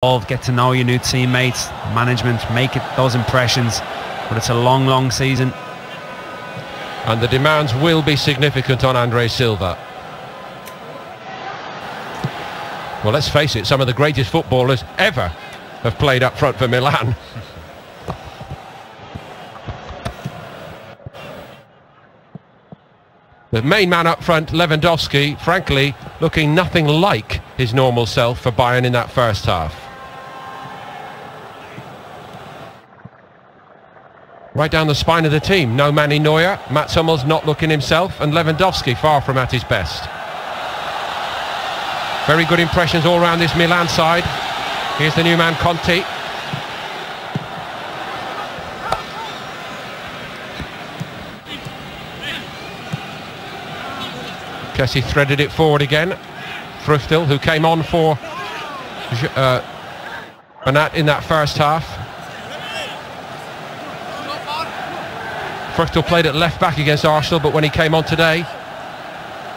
get to know your new teammates, management, make it those impressions. But it's a long season. And the demands will be significant on Andre Silva. Well, let's face it, some of the greatest footballers ever have played up front for Milan. The main man up front, Lewandowski, frankly, looking nothing like his normal self for Bayern in that first half. Right down the spine of the team. No Manny Neuer, Mats Hummels not looking himself, and Lewandowski far from at his best. Very good impressions all round this Milan side. Here's the new man, Conte. Kessie threaded it forward again. Früchtel, who came on for Bernat in that first half. Früchtel played at left back against Arsenal, but when he came on today,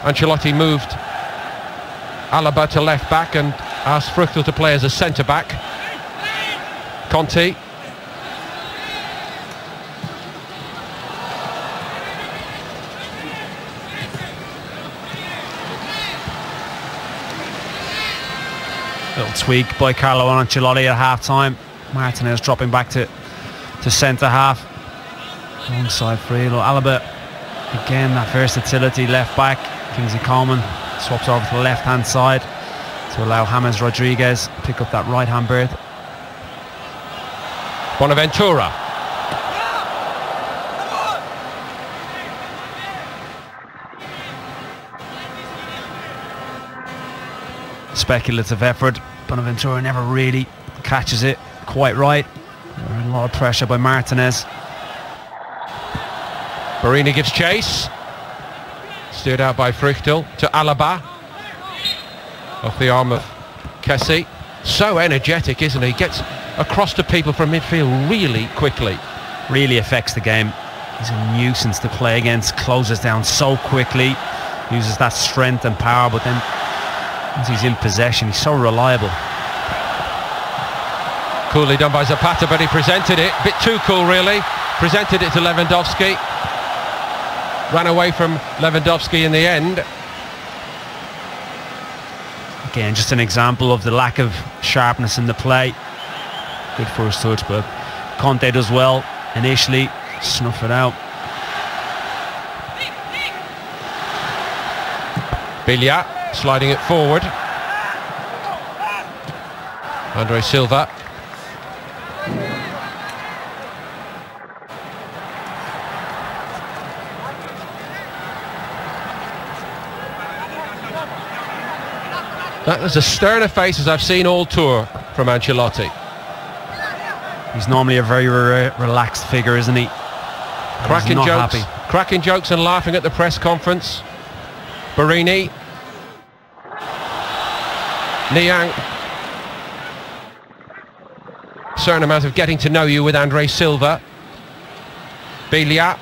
Ancelotti moved Alaba to left back and asked Früchtel to play as a centre back. Conte. Little tweak by Carlo Ancelotti at half-time. Martinez dropping back to centre half. Alongside Friedel. Alaba, again, that versatility left back. Kingsley Coman swaps over to the left-hand side to allow James Rodriguez pick up that right-hand berth. Bonaventura. Speculative effort. Bonaventura never really catches it quite right. A lot of pressure by Martinez. Barini gives chase. Steered out by Früchtel to Alaba. Off the arm of Kessie. So energetic, isn't he? Gets across to people from midfield really quickly. Really affects the game. He's a nuisance to play against. Closes down so quickly. Uses that strength and power, but then once he's in possession, he's so reliable. Coolly done by Zapata, but he presented it. Bit too cool, really. Presented it to Lewandowski. Ran away from Lewandowski in the end. Again, just an example of the lack of sharpness in the play. Good first touch, but Conte does well initially. Snuff it out. Biglia sliding it forward. Andre Silva. That was as stern a face as I've seen all tour from Ancelotti. He's normally a very relaxed figure, isn't he? Cracking jokes and laughing at the press conference. Barini. Niang. Certain amount of getting to know you with Andre Silva. Biglia.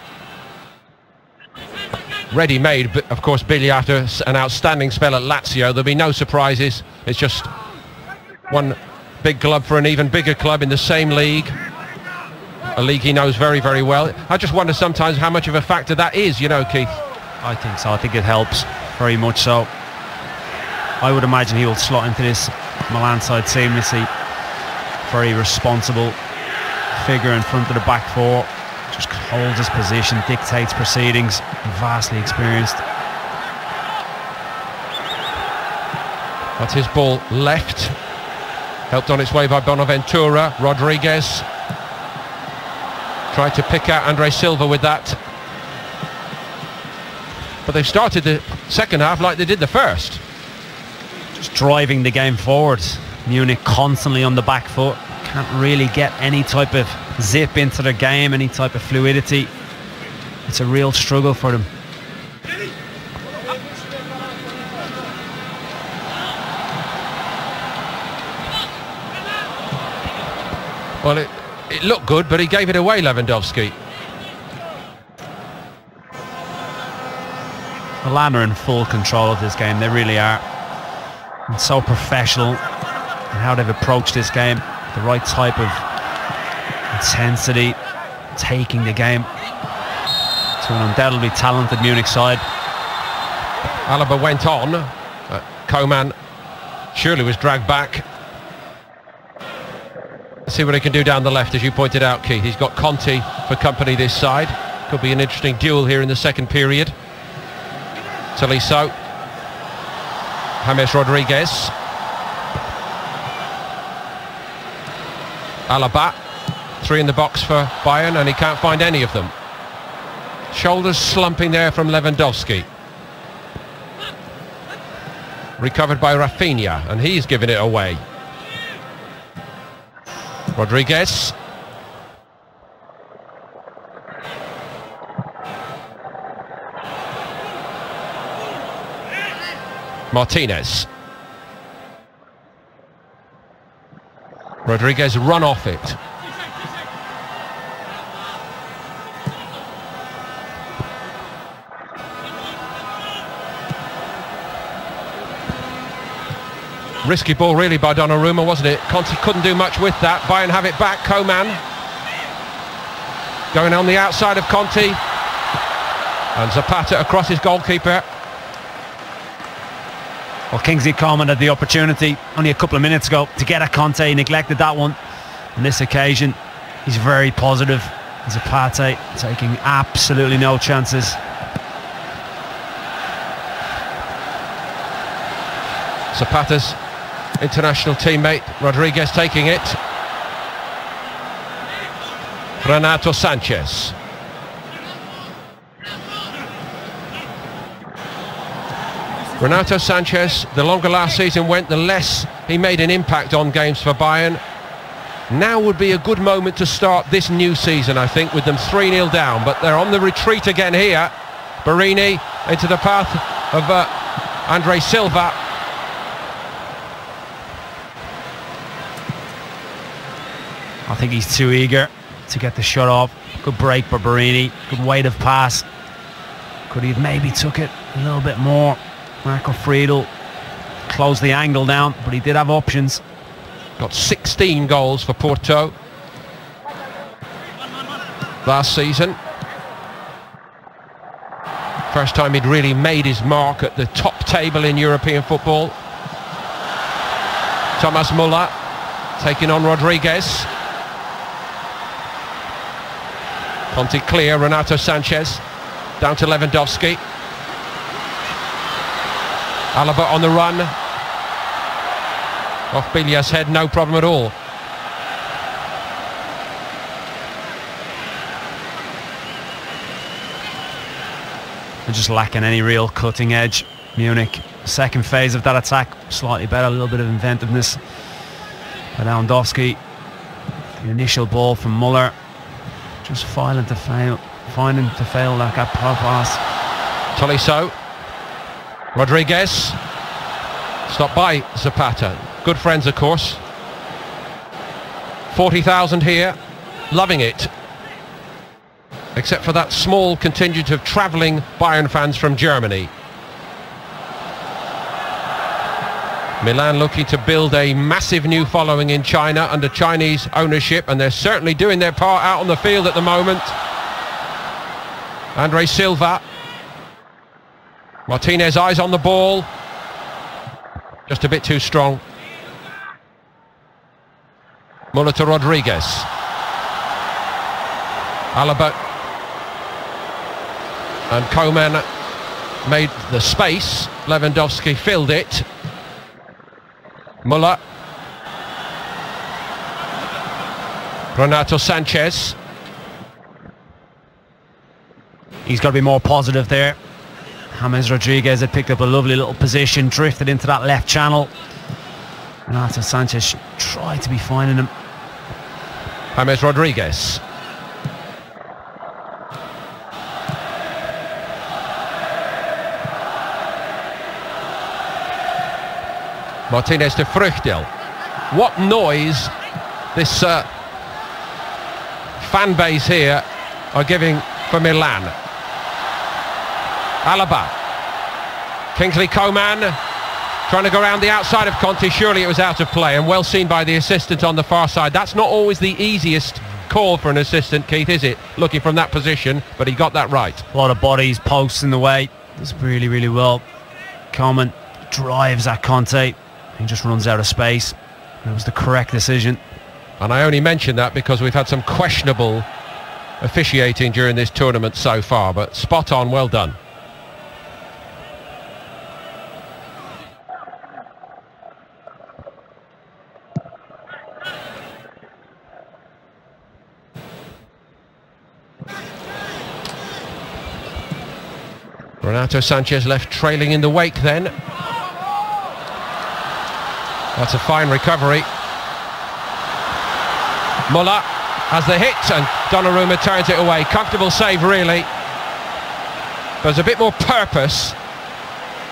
Ready-made, but of course Biglia after an outstanding spell at Lazio. There'll be no surprises. It's just one big club for an even bigger club in the same league. A league he knows very, very well. I just wonder sometimes how much of a factor that is, you know, Keith. I think so. I think it helps very much so. I would imagine he will slot into this Milan side seamlessly. Very responsible figure in front of the back four. Just holds his position, dictates proceedings, vastly experienced. That's his ball left. Helped on its way by Bonaventura. Rodriguez tried to pick out Andre Silva with that. But they've started the second half like they did the first. Just driving the game forward. Munich constantly on the back foot. Can't really get any type of zip into their game, any type of fluidity. It's a real struggle for them. Well, it looked good, but he gave it away, Lewandowski. Milan are in full control of this game, they really are. And so professional, and how they've approached this game. The right type of intensity, taking the game to an undoubtedly talented Munich side. Alaba went on. Coman surely was dragged back. Let's see what he can do down the left, as you pointed out, Keith. He's got Conte for company this side. Could be an interesting duel here in the second period. Tolisso. James Rodriguez. Alaba. 3 in the box for Bayern, and he can't find any of them. Shoulders slumping there from Lewandowski. Recovered by Rafinha, and he's given it away. Rodriguez. Martinez. Rodriguez run off it. Risky ball really by Donnarumma, wasn't it? Conte couldn't do much with that. Bayern have it back. Coman going on the outside of Conte, and Zapata across his goalkeeper. Well, Kingsley Coman had the opportunity only a couple of minutes ago to get at Conte. He neglected that one. On this occasion, he's very positive. Zapata taking absolutely no chances. Zapata's international teammate Rodriguez taking it. Renato Sanchez. Renato Sanchez, the longer last season went, the less he made an impact on games for Bayern. Now would be a good moment to start this new season, I think, with them 3-0 down, but they're on the retreat again here. Barini into the path of Andre Silva. I think he's too eager to get the shot off. Good break for Barini. Good weight of pass. Could he have maybe took it a little bit more? Marco Friedl closed the angle down, but he did have options. Got 16 goals for Porto last season. First time he'd really made his mark at the top table in European football. Thomas Muller taking on Rodriguez. Conte clear, Renato Sanchez down to Lewandowski. Alaba on the run. Off Bilia's head, no problem at all. They're just lacking any real cutting edge, Munich. Second phase of that attack, slightly better, a little bit of inventiveness by Lewandowski. The initial ball from Muller, just finding to fail that gap pass. Tolisso. Rodriguez. Stopped by Zapata. Good friends, of course. 40,000 here, loving it. Except for that small contingent of travelling Bayern fans from Germany. Milan looking to build a massive new following in China under Chinese ownership, and they're certainly doing their part out on the field at the moment. Andre Silva. Martinez, eyes on the ball. Just a bit too strong. Muller to Rodriguez. Alaba and Coman made the space. Lewandowski filled it. Muller. Renato Sanchez. He's got to be more positive there. James Rodriguez had picked up a lovely little position, drifted into that left channel. Renato Sanchez tried to be finding him. James Rodriguez. Martinez to Früchtel. What noise this fan base here are giving for Milan. Alaba. Kingsley Coman. Trying to go around the outside of Conte. Surely it was out of play, and well seen by the assistant on the far side. That's not always the easiest call for an assistant, Keith, is it? Looking from that position, but he got that right. A lot of bodies, posts in the way. Does really, really well. Coman drives at Conte. He just runs out of space. It was the correct decision. And I only mention that because we've had some questionable officiating during this tournament so far, but spot on, well done. Renato Sanchez left trailing in the wake then. That's a fine recovery. Muller has the hit and Donnarumma turns it away. Comfortable save really. There's a bit more purpose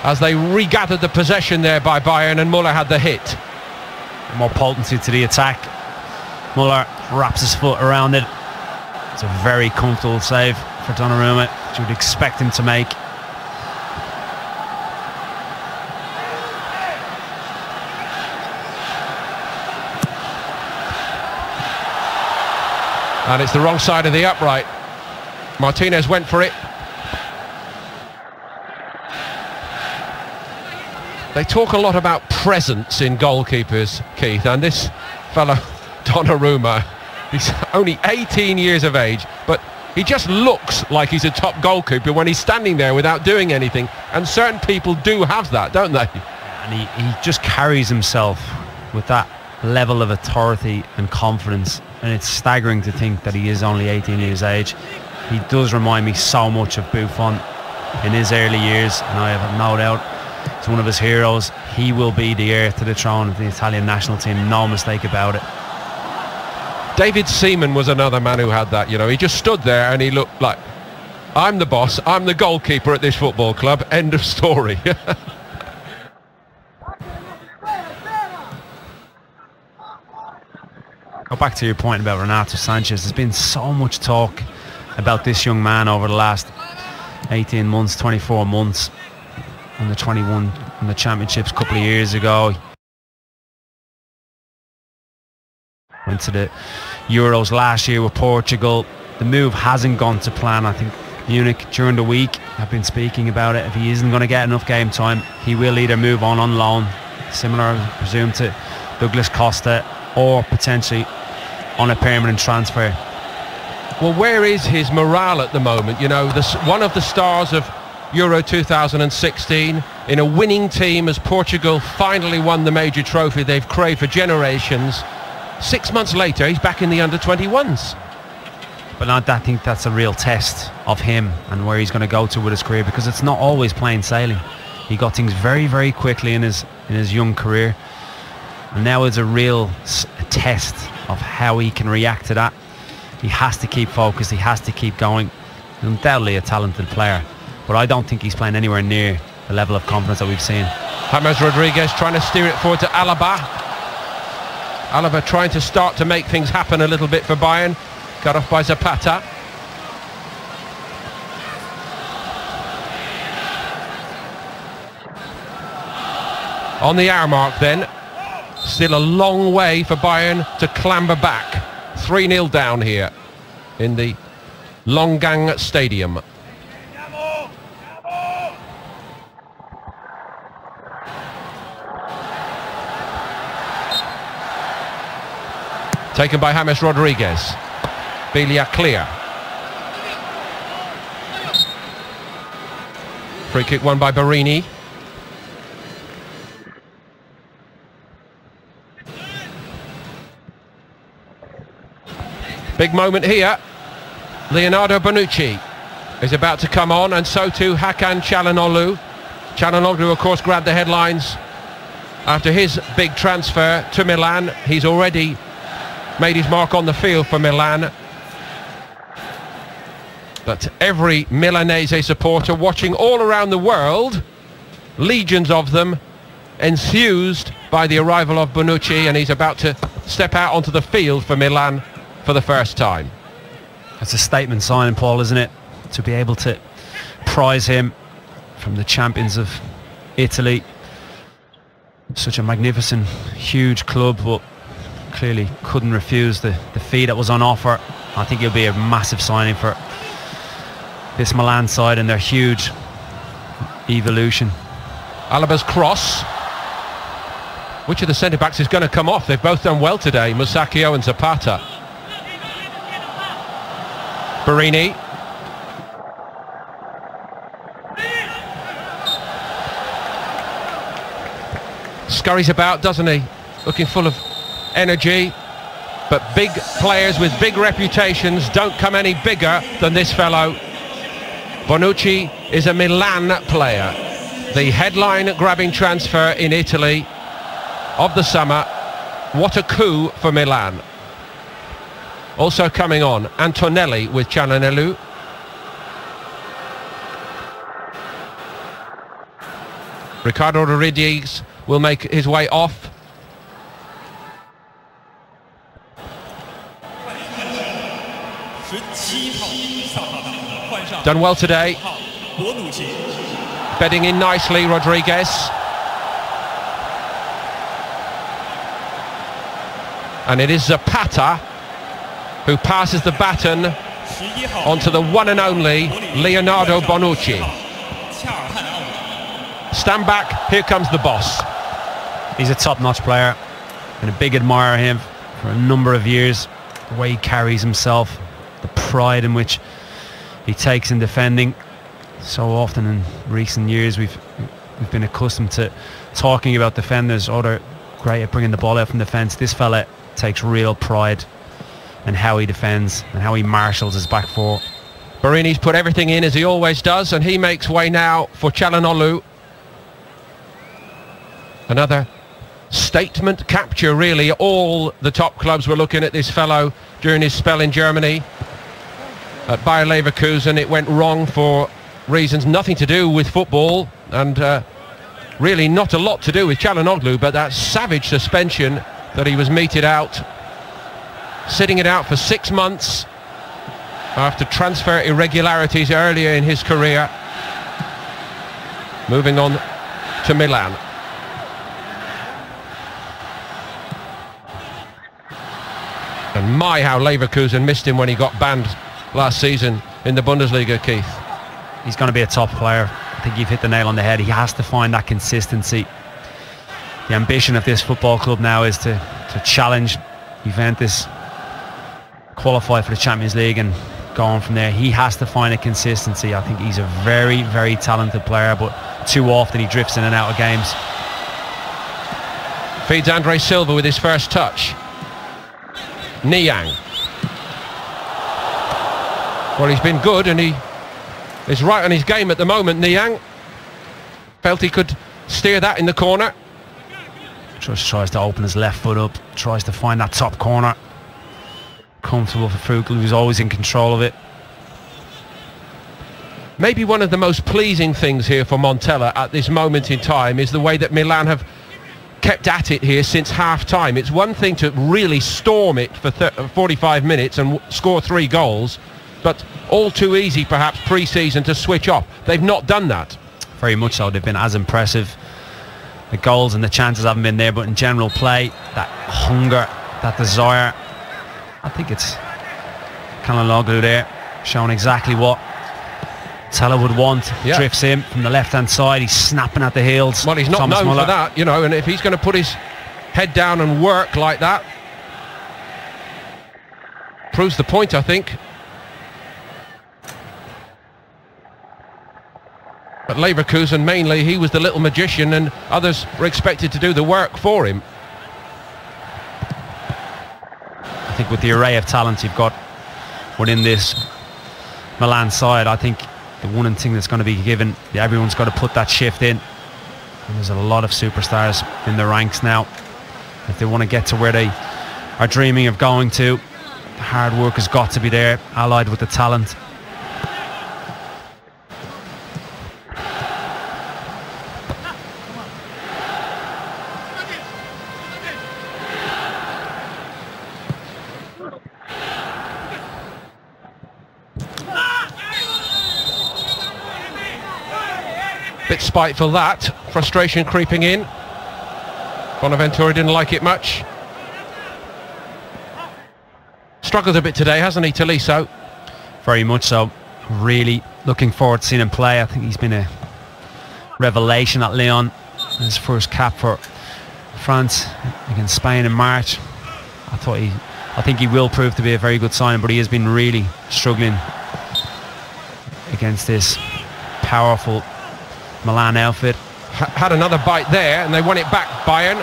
as they regathered the possession there by Bayern, and Muller had the hit. More potency to the attack. Muller wraps his foot around it. It's a very comfortable save for Donnarumma, which you would expect him to make. And it's the wrong side of the upright. Martinez went for it. They talk a lot about presence in goalkeepers, Keith, and this fellow Donnarumma, he's only 18 years of age, but he just looks like he's a top goalkeeper when he's standing there without doing anything, and certain people do have that, don't they? And he just carries himself with that level of authority and confidence, and it's staggering to think that he is only 18 years of age. He does remind me so much of Buffon in his early years, and I have no doubt he's one of his heroes. He will be the heir to the throne of the Italian national team, no mistake about it. David Seaman was another man who had that, you know. He just stood there and he looked like, I'm the boss, I'm the goalkeeper at this football club, end of story. Go back to your point about Renato Sanchez. There's been so much talk about this young man over the last 18 months, 24 months. Under 21 in the championships a couple of years ago. Went to the Euros last year with Portugal. The move hasn't gone to plan. I think Munich during the week have been speaking about it. If he isn't going to get enough game time, he will either move on loan, similar I presume to Douglas Costa, or potentially on a permanent transfer. Well, where is his morale at the moment? You know, one of the stars of Euro 2016 in a winning team as Portugal finally won the major trophy they've craved for generations. 6 months later, he's back in the under-21s. But I think that's a real test of him and where he's going to go to with his career, because it's not always plain sailing. He got things very, very quickly in his young career, and now it's a real test of how he can react to that. He has to keep focused. He has to keep going. He's undoubtedly a talented player, but I don't think he's playing anywhere near the level of confidence that we've seen. James Rodriguez trying to steer it forward to Alaba. Alaba trying to start to make things happen a little bit for Bayern. Cut off by Zapata. On the hour mark then. Still a long way for Bayern to clamber back. 3-0 down here in the Longgang Stadium. Taken by James Rodriguez. Belia clear. Free kick won by Barini. Big moment here. Leonardo Bonucci is about to come on, and so too Hakan Çalhanoğlu. Çalhanoğlu, of course, grabbed the headlines after his big transfer to Milan. He's already made his mark on the field for Milan. But every Milanese supporter watching all around the world, legions of them, enthused by the arrival of Bonucci, and he's about to step out onto the field for Milan for the first time. That's a statement signing, Paul, isn't it? To be able to prize him from the champions of Italy such a magnificent, huge club, but clearly couldn't refuse the fee that was on offer. I think he'll be a massive signing for this Milan side and their huge evolution. Alaba's cross. Which of the centre-backs is going to come off? They've both done well today, Musacchio and Zapata. Barini. Scurries about, doesn't he? Looking full of energy. But big players with big reputations don't come any bigger than this fellow. Bonucci is a Milan player. The headline-grabbing transfer in Italy of the summer. What a coup for Milan. Also coming on, Antonelli with Cialanoglu. Ricardo Rodriguez will make his way off. Done well today. Bedding in nicely, Rodriguez. And it is Zapata who passes the baton onto the one and only Leonardo Bonucci. Stand back, here comes the boss. He's a top-notch player. Been a big admirer of him for a number of years. The way he carries himself, the pride in which he takes in defending. So often in recent years we've been accustomed to talking about defenders. Oh, they're great at bringing the ball out from defence. This fella takes real pride in how he defends and how he marshals his back four. Barini's put everything in as he always does, and he makes way now for Cialanoglu. Another statement capture, really. All the top clubs were looking at this fellow during his spell in Germany. At Bayer Leverkusen, it went wrong for reasons nothing to do with football, and really not a lot to do with Cialanoglu, but that savage suspension that he was meted out, sitting it out for 6 months after transfer irregularities earlier in his career. Moving on to Milan. And my, how Leverkusen missed him when he got banned last season in the Bundesliga, Keith. He's going to be a top player. I think you've hit the nail on the head. He has to find that consistency. The ambition of this football club now is to challenge Juventus, qualify for the Champions League and go on from there. He has to find a consistency. I think he's a very, very talented player, but too often he drifts in and out of games. Feeds Andre Silva with his first touch. Niang. Well, he's been good and he is right on his game at the moment, Niang. Felt he could steer that in the corner. Just tries to open his left foot up, tries to find that top corner. Comfortable for Frugl, who's always in control of it. Maybe one of the most pleasing things here for Montella at this moment in time is the way that Milan have kept at it here since half-time. It's one thing to really storm it for 45 minutes and score 3 goals, but all too easy perhaps pre-season to switch off. They've not done that. Very much so. They've been as impressive. The goals and the chances haven't been there, but in general play, that hunger, that desire, I think it's Cialanoglu there, showing exactly what Tella would want. Yeah. Drifts in from the left-hand side, he's snapping at the heels. Well, he's not Thomas known Muller. for that, you know, and if he's going to put his head down and work like that, proves the point, I think. At Leverkusen, mainly, he was the little magician and others were expected to do the work for him. I think with the array of talent you've got within this Milan side, I think the one thing that's going to be given, everyone's got to put that shift in. And there's a lot of superstars in the ranks now. If they want to get to where they are dreaming of going to, the hard work has got to be there, allied with the talent. Bit spiteful that, frustration creeping in. Bonaventura didn't like it much. Struggled a bit today, hasn't he, Tolisso? Very much so. Really looking forward to seeing him play. I think he's been a revelation at Lyon. His first cap for France against Spain in March. I think he will prove to be a very good signing, but he has been really struggling against this powerful Milan outfit. Had another bite there, and they won it back, Bayern.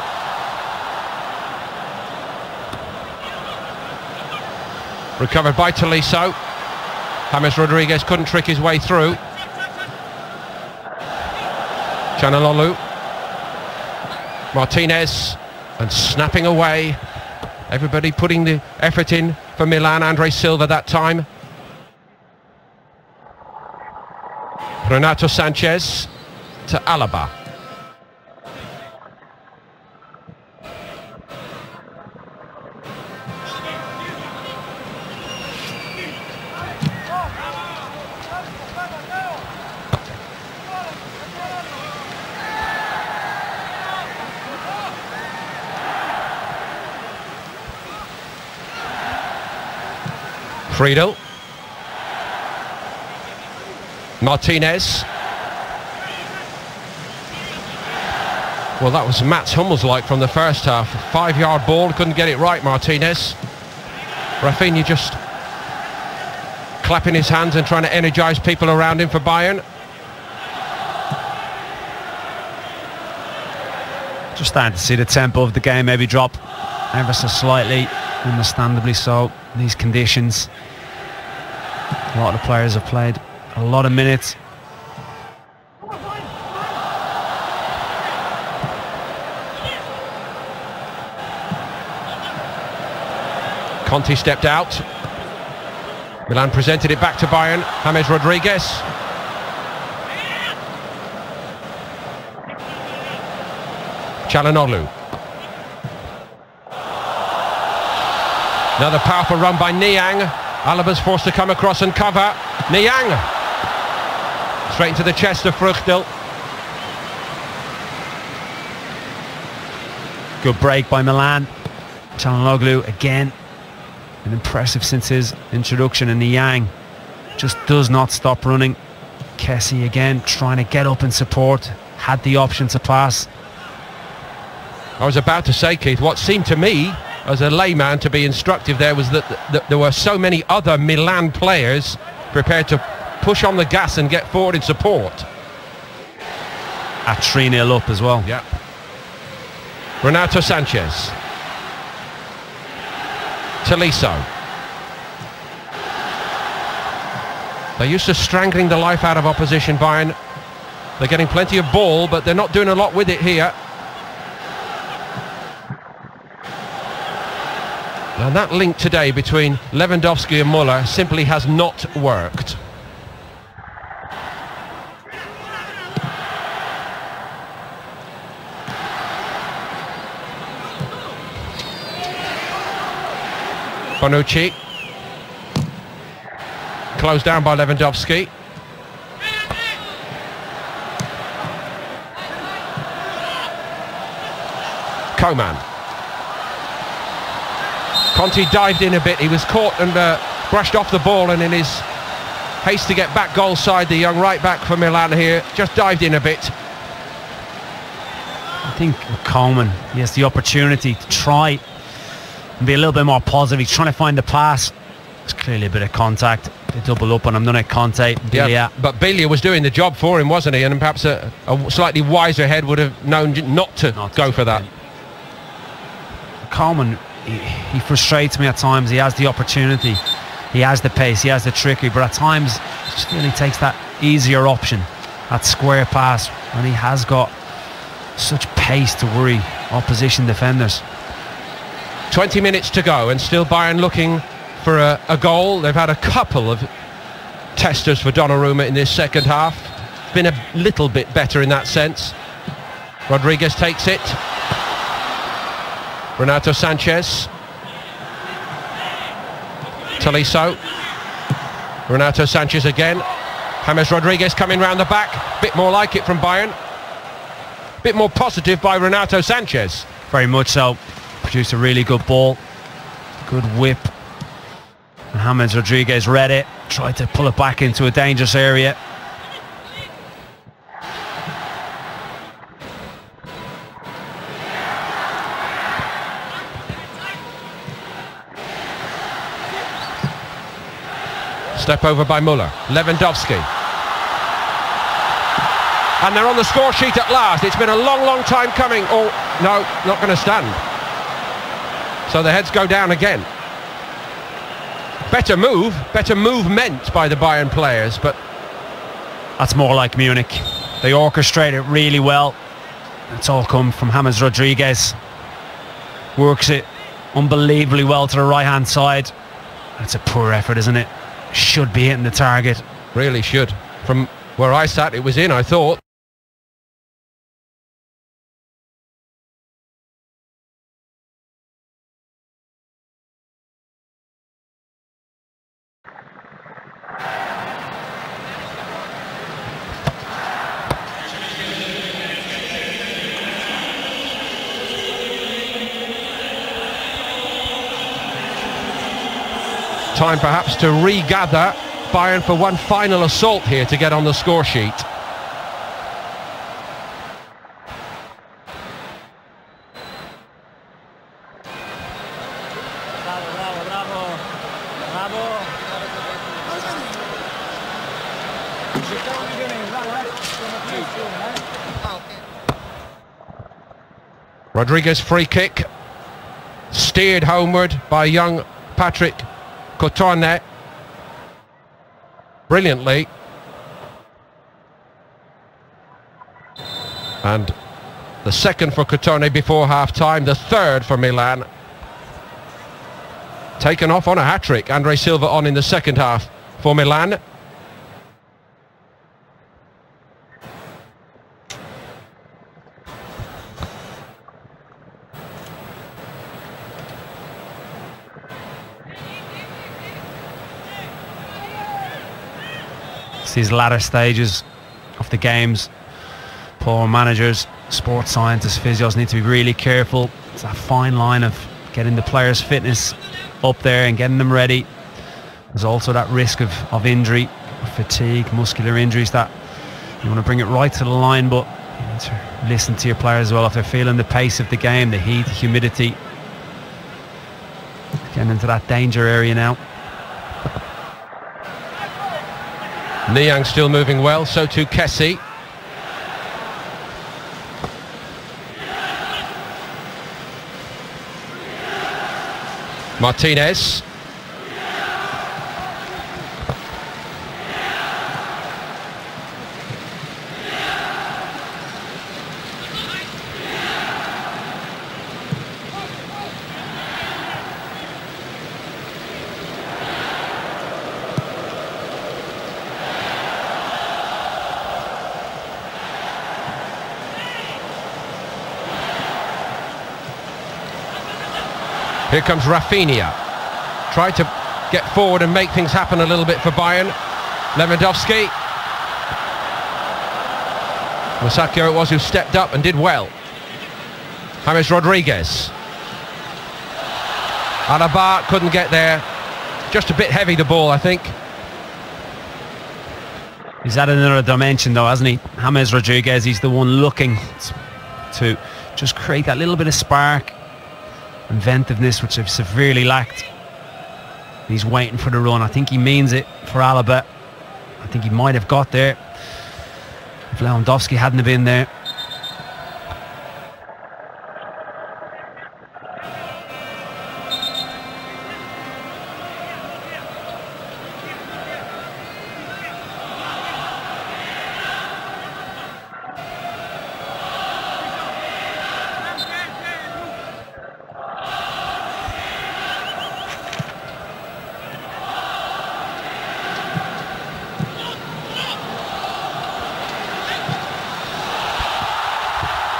Recovered by Tolisso. James Rodriguez couldn't trick his way through. Chanalolu. Martinez, and snapping away. Everybody putting the effort in for Milan. Andre Silva that time. Renato Sanchez to Alaba. Friedel. Martinez. Well, that was Mats Hummels-like from the first half. 5-yard ball, couldn't get it right, Martinez. Rafinha just clapping his hands and trying to energise people around him for Bayern. Just starting to see the tempo of the game maybe drop ever so slightly, understandably so, in these conditions. A lot of the players have played a lot of minutes. Conti stepped out. Milan presented it back to Bayern. James Rodriguez. Çalhanoğlu. Another powerful run by Niang. Alaba's forced to come across and cover. Niang. Straight into the chest of Fruchtel. Good break by Milan. Çalhanoğlu again. Been impressive since his introduction, and Niang just does not stop running. Kessie again trying to get up and support. Had the option to pass. I was about to say, Keith, what seemed to me as a layman to be instructive there was that there were so many other Milan players prepared to push on the gas and get forward in support. At 3-0 up as well. Yeah. Renato Sanchez. Tolisso. They're used to strangling the life out of opposition, Bayern. They're getting plenty of ball, but they're not doing a lot with it here. And that link today between Lewandowski and Müller simply has not worked. Bonucci. Closed down by Lewandowski. Coman. Conti dived in a bit. He was caught and brushed off the ball, and in his haste to get back goal side, the young right back for Milan here just dived in a bit. I think Coman, he has the opportunity to try and be a little bit more positive. He's trying to find the pass. There's clearly a bit of contact. They double up on him, don't they? Conte, Biglia. Yeah, but Biglia was doing the job for him, wasn't he? And perhaps a slightly wiser head would have known not to go for that. Coman, he frustrates me at times. He has the opportunity, he has the pace, he has the trickery, but at times I just feel he takes that easier option, that square pass, when he has got such pace to worry opposition defenders. 20 minutes to go, and still Bayern looking for a goal. They've had a couple of testers for Donnarumma in this second half. It's been a little bit better in that sense. Rodriguez takes it. Renato Sanchez. Tolisso. Renato Sanchez again. James Rodriguez coming round the back. Bit more like it from Bayern. Bit more positive by Renato Sanchez. Very much so. Produced a really good ball. Good whip. And James Rodriguez read it. Tried to pull it back into a dangerous area. Step over by Müller. Lewandowski. And they're on the score sheet at last. It's been a long time coming. Oh, no, not going to stand. So the heads go down again. Better movement by the Bayern players, but... That's more like Munich. They orchestrate it really well. It's all come from James Rodriguez. Works it unbelievably well to the right-hand side. That's a poor effort, isn't it? Should be hitting the target. Really should. From where I sat, it was in, I thought. Time perhaps to regather Bayern for one final assault here to get on the score sheet. Rodriguez free kick, steered homeward by young Patrick Cotonnet brilliantly, and the second for Cotonnet before half-time, the third for Milan. Taken off on a hat-trick, Andre Silva on in the second half for Milan. These latter stages of the games, poor managers, sports scientists, physios need to be really careful. It's a fine line of getting the players' fitness up there and getting them ready. There's also that risk of injury, fatigue, muscular injuries, that you want to bring it right to the line, but you need to listen to your players as well if they're feeling the pace of the game, the heat, the humidity. Getting into that danger area now. Niang still moving well, so too Kessie. Martinez. Here comes Rafinha. Tried to get forward and make things happen a little bit for Bayern. Lewandowski. Musacchio it was who stepped up and did well. James Rodriguez. Alaba couldn't get there. Just a bit heavy the ball, I think. He's added another dimension though, hasn't he? James Rodriguez, he's the one looking to just create that little bit of spark, inventiveness, which they've severely lacked. He's waiting for the run. I think he means it for Alaba. I think he might have got there if Lewandowski hadn't have been there.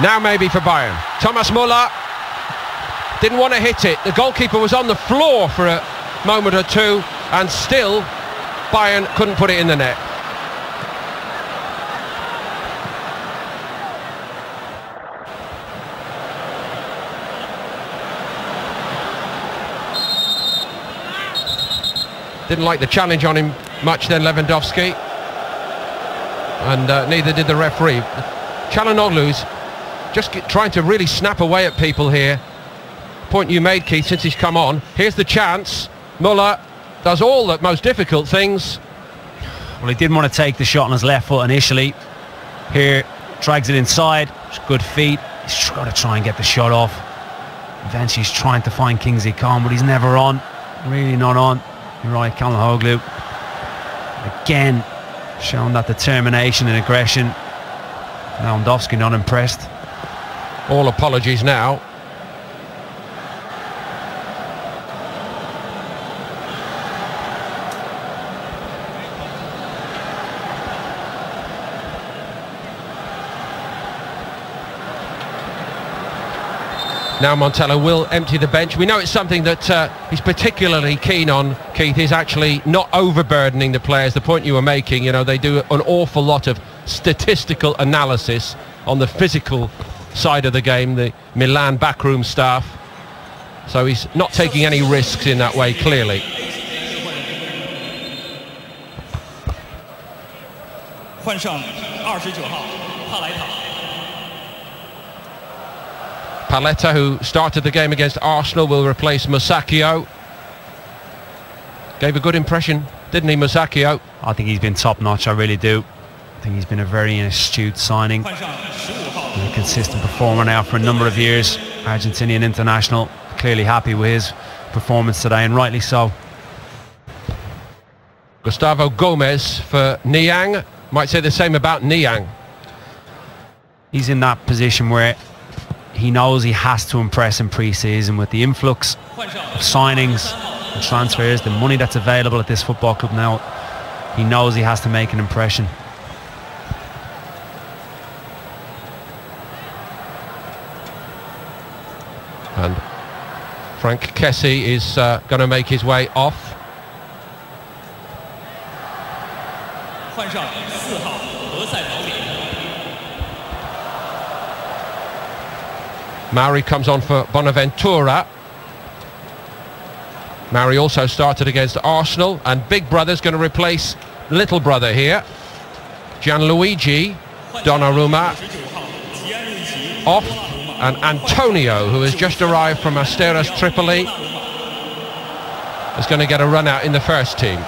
Now maybe for Bayern. Thomas Müller didn't want to hit it. The goalkeeper was on the floor for a moment or two, and still Bayern couldn't put it in the net. Didn't like the challenge on him much then, Lewandowski. And neither did the referee. Çalhanoğlu's just trying to really snap away at people here. Point you made, Keith, since he's come on. Here's the chance. Müller does all the most difficult things. Well, he didn't want to take the shot on his left foot initially. Here, drags it inside. It's good feet. He's got to try and get the shot off. Eventually he's trying to find Kingsley Coman, but he's never on. Really not on. You're right, Çalhanoğlu. Again, showing that determination and aggression. Lewandowski not impressed. All apologies now. Now Montella will empty the bench. We know it's something that he's particularly keen on, Keith, is actually not overburdening the players. The point you were making, you know, they do an awful lot of statistical analysis on the physical side of the game, the Milan backroom staff. So he's not taking any risks in that way, clearly. Paletta, who started the game against Arsenal, will replace Musacchio. Gave a good impression, didn't he, Musacchio? I think he's been top-notch, I really do. I think he's been a very astute signing. A consistent performer now for a number of years. Argentinian international, clearly happy with his performance today, and rightly so. Gustavo Gomez for Niang. Might say the same about Niang. He's in that position where he knows he has to impress in pre-season with the influx of signings and transfers, the money that's available at this football club now. He knows he has to make an impression. And Frank Kessie is going to make his way off. Mauri comes on for Bonaventura. Mauri also started against Arsenal, and big brother's going to replace little brother here. Gianluigi Donnarumma off, and Antonio, who has just arrived from Asteras Tripoli, is going to get a run out in the first team.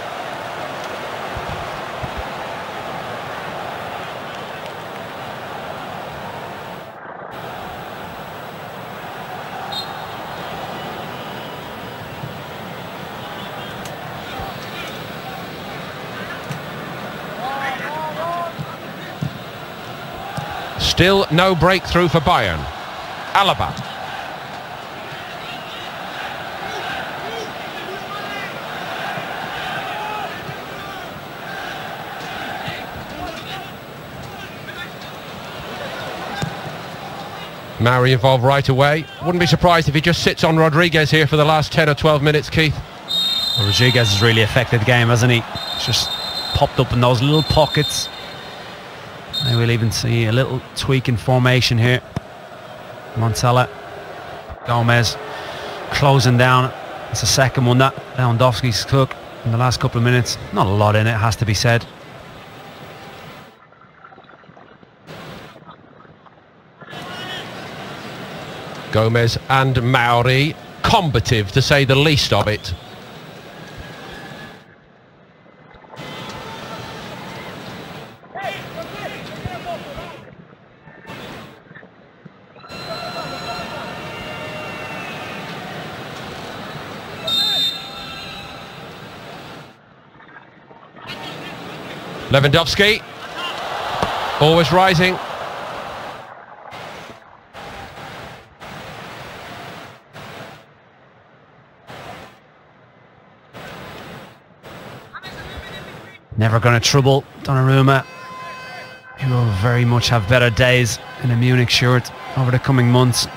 Still no breakthrough for Bayern. Alaba. Mauri involved right away. Wouldn't be surprised if he just sits on Rodriguez here for the last 10 or 12 minutes, Keith. Well, Rodriguez has really affected the game, hasn't he? It's just popped up in those little pockets. Maybe we'll even see a little tweak in formation here. Montella, Gomez closing down. It's the second one that Lewandowski's took in the last couple of minutes. Not a lot in it, has to be said. Gomez and Mauri, combative to say the least of it. Lewandowski, always rising. Never going to trouble Donnarumma, who will very much have better days in a Munich shirt over the coming months.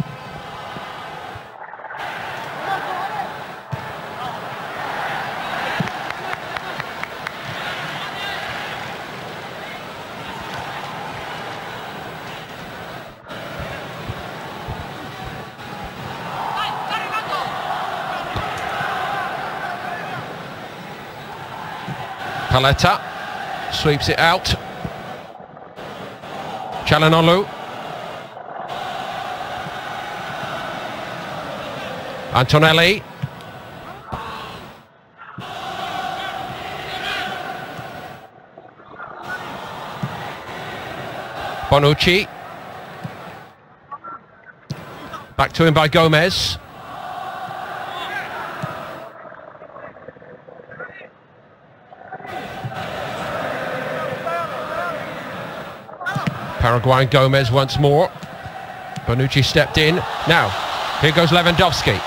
Paletta sweeps it out. Çalhanoğlu. Antonelli. Bonucci. Back to him by Gomez. Paraguayan Gomez once more. Bonucci stepped in. Now, here goes Lewandowski.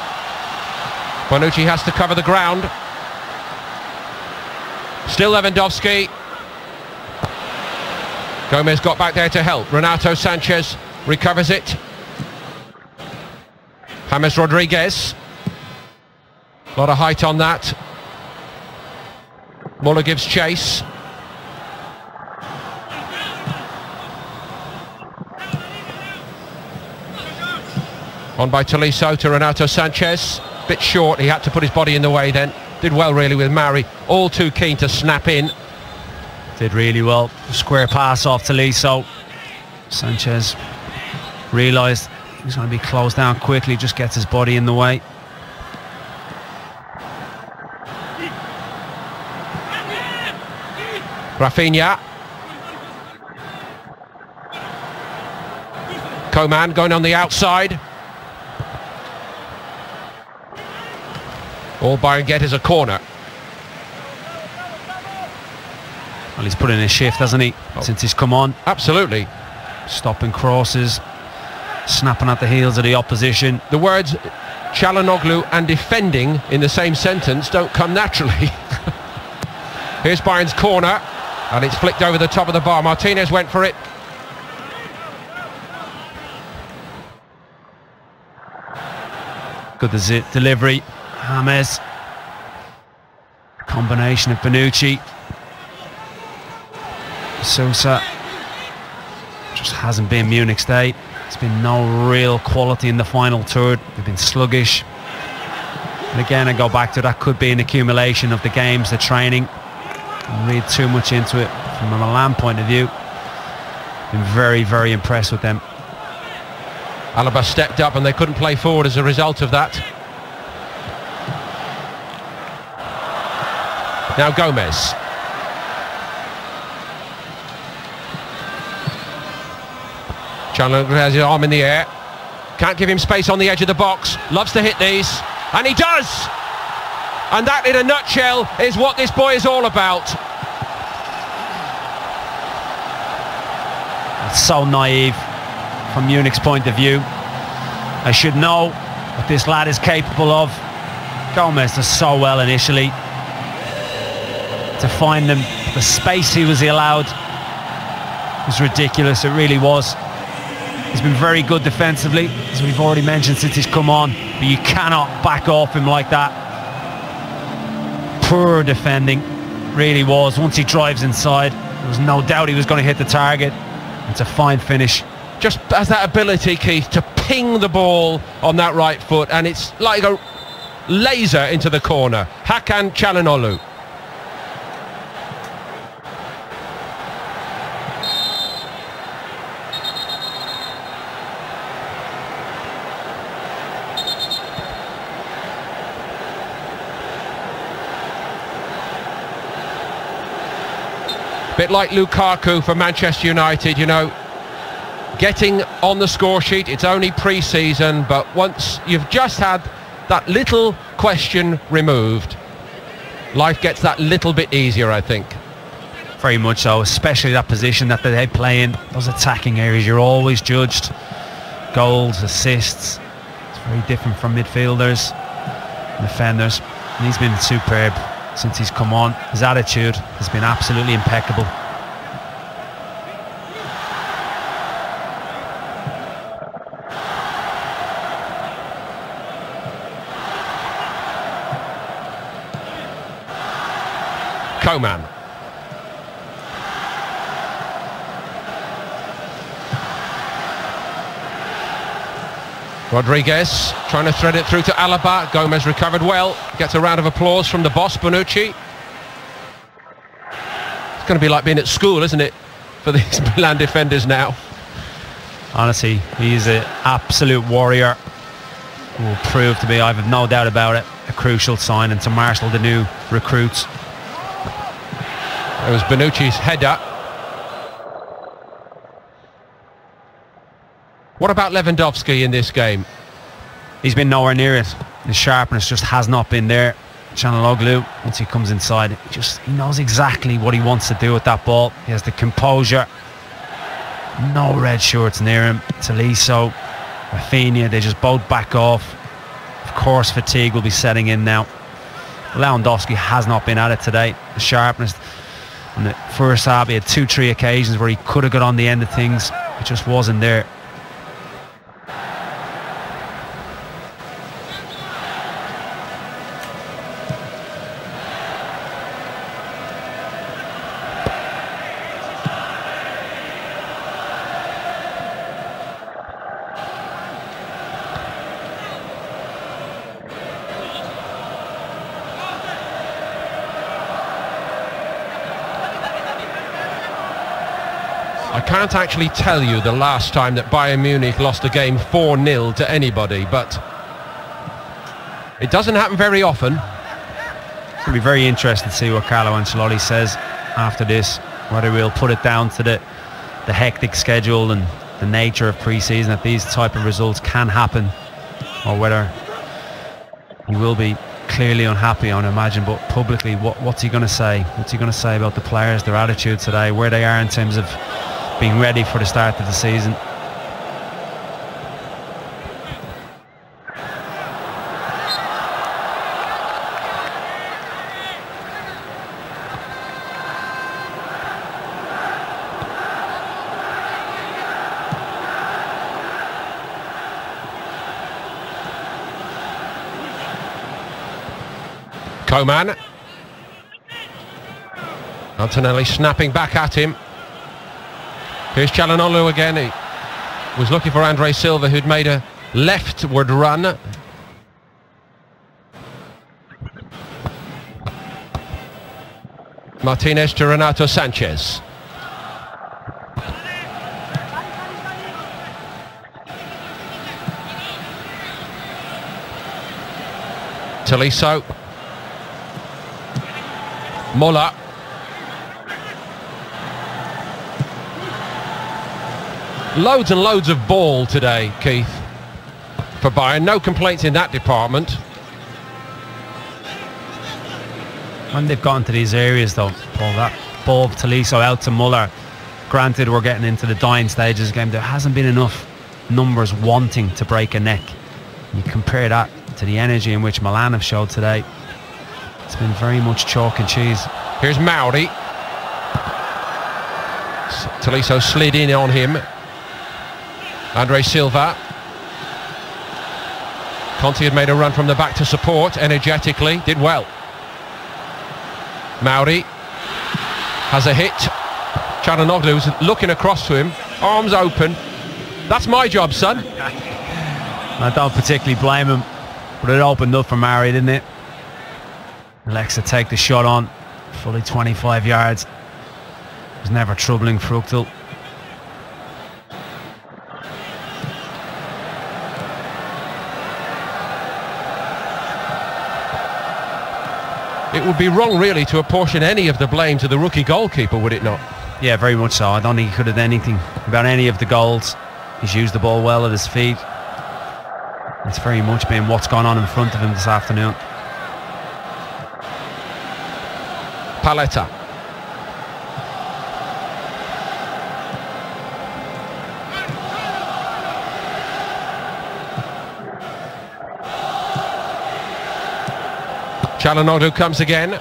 Bonucci has to cover the ground. Still Lewandowski. Gomez got back there to help. Renato Sanchez recovers it. James Rodriguez. A lot of height on that. Muller gives chase. On by Tolisso to Renato Sanchez. Bit short, he had to put his body in the way then. Did well really with Mari. All too keen to snap in. Did really well. Square pass off Tolisso. Sanchez realised he's going to be closed down quickly, just gets his body in the way. Rafinha. Coman going on the outside. All Bayern get is a corner. Well, he's put in a shift, hasn't he, since he's come on. Absolutely. Stopping crosses, snapping at the heels of the opposition. The words Çalhanoğlu and defending in the same sentence don't come naturally. Here's Bayern's corner, and it's flicked over the top of the bar. Martinez went for it. Good delivery. James. Combination of Bonucci. Sousa just hasn't been Munich's day. There's been no real quality in the final third. They've been sluggish. And again, I go back to that could be an accumulation of the games, the training. Don't read too much into it. From a Milan point of view, been very, very impressed with them. Alaba stepped up and they couldn't play forward as a result of that. Now Gomez. Çalhanoğlu has his arm in the air. Can't give him space on the edge of the box. Loves to hit these. And he does! And that, in a nutshell, is what this boy is all about. It's so naive from Munich's point of view. I should know what this lad is capable of. Gomez does so well initially. To find him, the space he was allowed was ridiculous, it really was. He's been very good defensively, as we've already mentioned since he's come on, but you cannot back off him like that. Poor defending, really was. Once he drives inside, there was no doubt he was going to hit the target. It's a fine finish. Just has that ability, Keith, to ping the ball on that right foot, and it's like a laser into the corner. Hakan Çalhanoğlu. Bit like Lukaku for Manchester United, you know, getting on the score sheet. It's only pre-season, but once you've just had that little question removed, life gets that little bit easier, I think. Very much so, especially that position that they play in. Those attacking areas, you're always judged. Goals, assists. It's very different from midfielders, defenders. And he's been superb since he's come on. His attitude has been absolutely impeccable. Coman. Rodriguez trying to thread it through to Alaba. Gomez recovered well. Gets a round of applause from the boss, Bonucci. It's going to be like being at school, isn't it, for these Milan defenders now? Honestly, he's an absolute warrior. Will prove to be, I have no doubt about it, a crucial signing to marshal the new recruits. It was Bonucci's header. What about Lewandowski in this game? He's been nowhere near it. His sharpness just has not been there. Çalhanoğlu, once he comes inside, he knows exactly what he wants to do with that ball. He has the composure. No red shirts near him. Tolisso, Rafinha, they just both back off. Of course, fatigue will be setting in now. Lewandowski has not been at it today. The sharpness in the first half, he had 2-3 occasions where he could have got on the end of things. It just wasn't there. I can't actually tell you the last time that Bayern Munich lost a game 4-0 to anybody, but it doesn't happen very often. It's going to be very interesting to see what Carlo Ancelotti says after this, whether we'll put it down to the hectic schedule and the nature of pre-season, that these type of results can happen, or whether he will be clearly unhappy, I imagine. But publicly, what's he going to say? What's he going to say about the players, their attitude today, where they are in terms of being ready for the start of the season? Coman. Antonelli snapping back at him. Here's Çalhanoğlu again. He was looking for Andre Silva, who'd made a leftward run. Martinez to Renato Sanchez. Tolisso. Muller. Loads and loads of ball today, Keith, for Bayern. No complaints in that department. When they've gotten to these areas, though, Paul, that ball of Tolisso out to Muller, granted we're getting into the dying stages of the game, there hasn't been enough numbers wanting to break a neck. You compare that to the energy in which Milan have showed today, it's been very much chalk and cheese. Here's Mauri. Tolisso slid in on him. Andre Silva. Conte had made a run from the back to support energetically, did well. Mauri has a hit. Çalhanoğlu's looking across to him, arms open. That's my job, son. I don't particularly blame him, but it opened up for Mauri, didn't it? Alexa take the shot on, fully 25 yards. It was never troubling Fruchtel. It would be wrong, really, to apportion any of the blame to the rookie goalkeeper, would it not? Yeah, very much so. I don't think he could have done anything about any of the goals. He's used the ball well at his feet. It's very much been what's gone on in front of him this afternoon. Paletta. Çalhanoğlu comes again.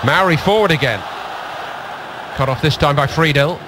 Mauri forward again. Cut off this time by Friedel.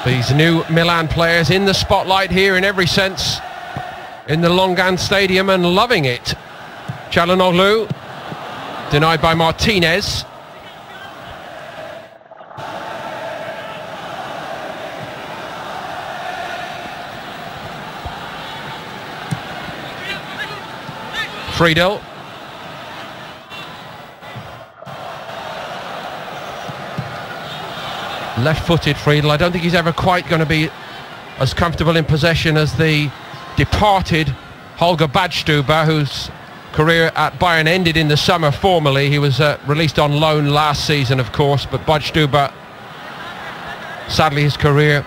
These new Milan players in the spotlight here in every sense in the Longan Stadium and loving it. Çalhanoğlu, denied by Martinez. Friedel. Left-footed Friedel. I don't think he's ever quite going to be as comfortable in possession as the departed Holger Badstuber, whose career at Bayern ended in the summer formally. He was released on loan last season, of course, but Badstuber, sadly his career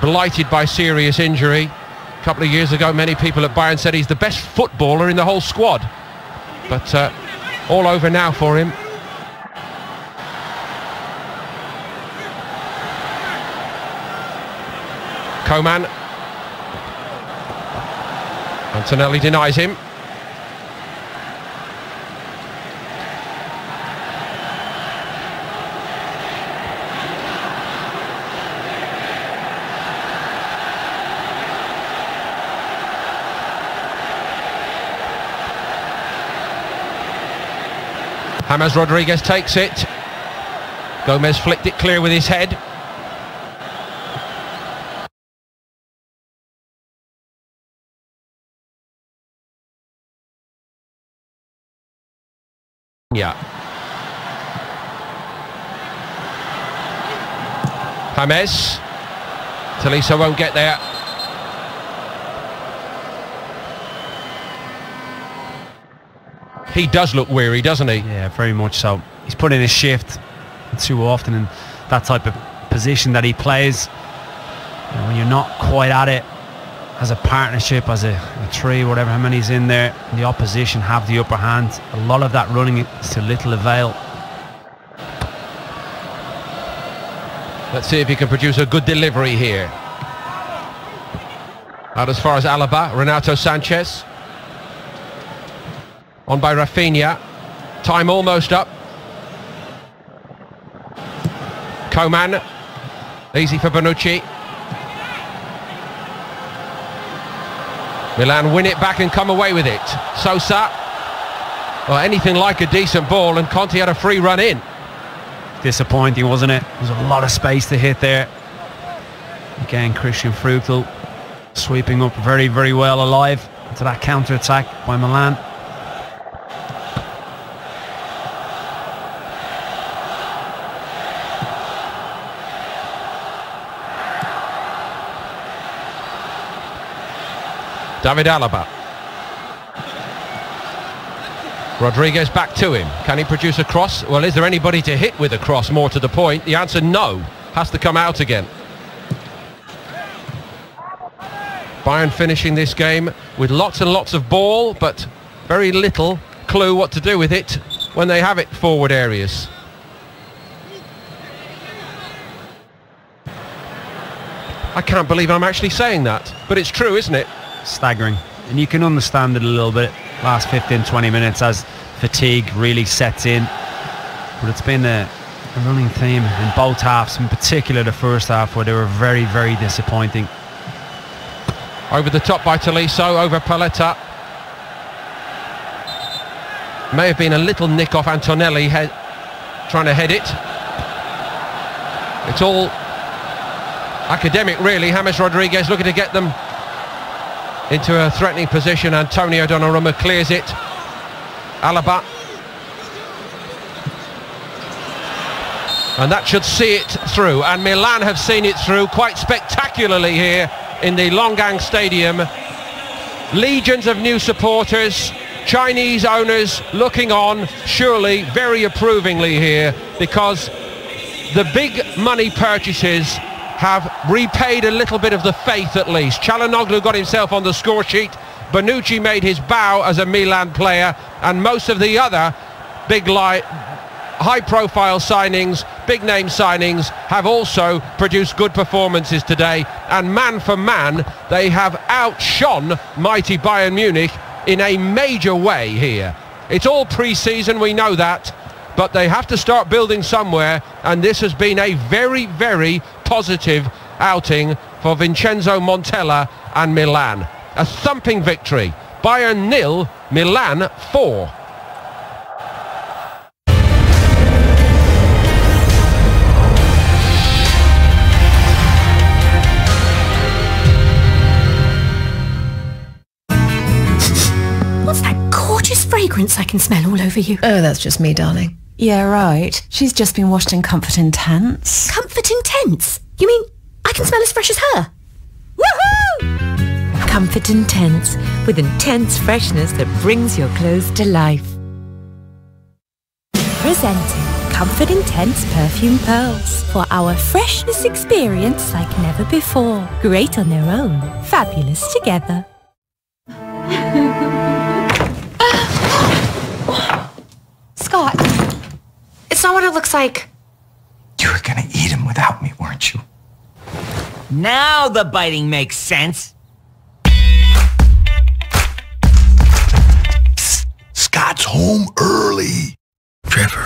blighted by serious injury. A couple of years ago, many people at Bayern said he's the best footballer in the whole squad. But all over now for him. Coman. Antonelli denies him. James Rodriguez takes it. Gomez flicked it clear with his head. Yeah. James. Tolisso won't get there. He does look weary, doesn't he? Yeah, very much so. He's put in a shift too often in that type of position that he plays. You know, when you're not quite at it as a partnership, as a three, whatever, how many's in there, and the opposition have the upper hand, a lot of that running is to little avail. Let's see if he can produce a good delivery here. Out as far as Alaba, Renato Sanchez. On by Rafinha. Time almost up. Coman. Easy for Bonucci. Milan win it back and come away with it. Sosa. Well, anything like a decent ball, and Conte had a free run in. Disappointing, wasn't it? There's a lot of space to hit there. Again, Christian Fruchtel sweeping up very, very well alive to that counter-attack by Milan. David Alaba. Rodriguez back to him. Can he produce a cross? Well, is there anybody to hit with a cross, more to the point? The answer, no. Has to come out again. Bayern finishing this game with lots and lots of ball, but very little clue what to do with it when they have it forward areas. I can't believe I'm actually saying that, but it's true, isn't it? Staggering, and you can understand it a little bit last 15-20 minutes as fatigue really sets in, but it's been a running theme in both halves, in particular the first half, where they were very, very disappointing. Over the top by Tolisso, over Paletta. May have been a little nick off Antonelli trying to head it. It's all academic really. James Rodriguez looking to get them into a threatening position. Antonio Donnarumma clears it. Alaba. And that should see it through. And Milan have seen it through quite spectacularly here in the Longan Stadium. Legions of new supporters, Chinese owners looking on, surely very approvingly here, because the big money purchases have repaid a little bit of the faith at least. Çalhanoğlu got himself on the score sheet. Bonucci made his bow as a Milan player, and most of the other big high-profile signings, big-name signings, have also produced good performances today. And man for man, they have outshone mighty Bayern Munich in a major way here. It's all pre-season, we know that, but they have to start building somewhere, and this has been a very, very positive outing for Vincenzo Montella and Milan. A thumping victory. Bayern 0, Milan 4. What's that gorgeous fragrance I can smell all over you? Oh, that's just me, darling. Yeah, right. She's just been washed in Comfort Intense. Comfort Intense? You mean I can smell as fresh as her? Woohoo! Comfort Intense, with intense freshness that brings your clothes to life. Presenting Comfort Intense Perfume Pearls for our freshness experience like never before. Great on their own, fabulous together. Scott, it's not what it looks like. You were gonna eat him without me, weren't you? Now the biting makes sense. Scott's home early. Trevor,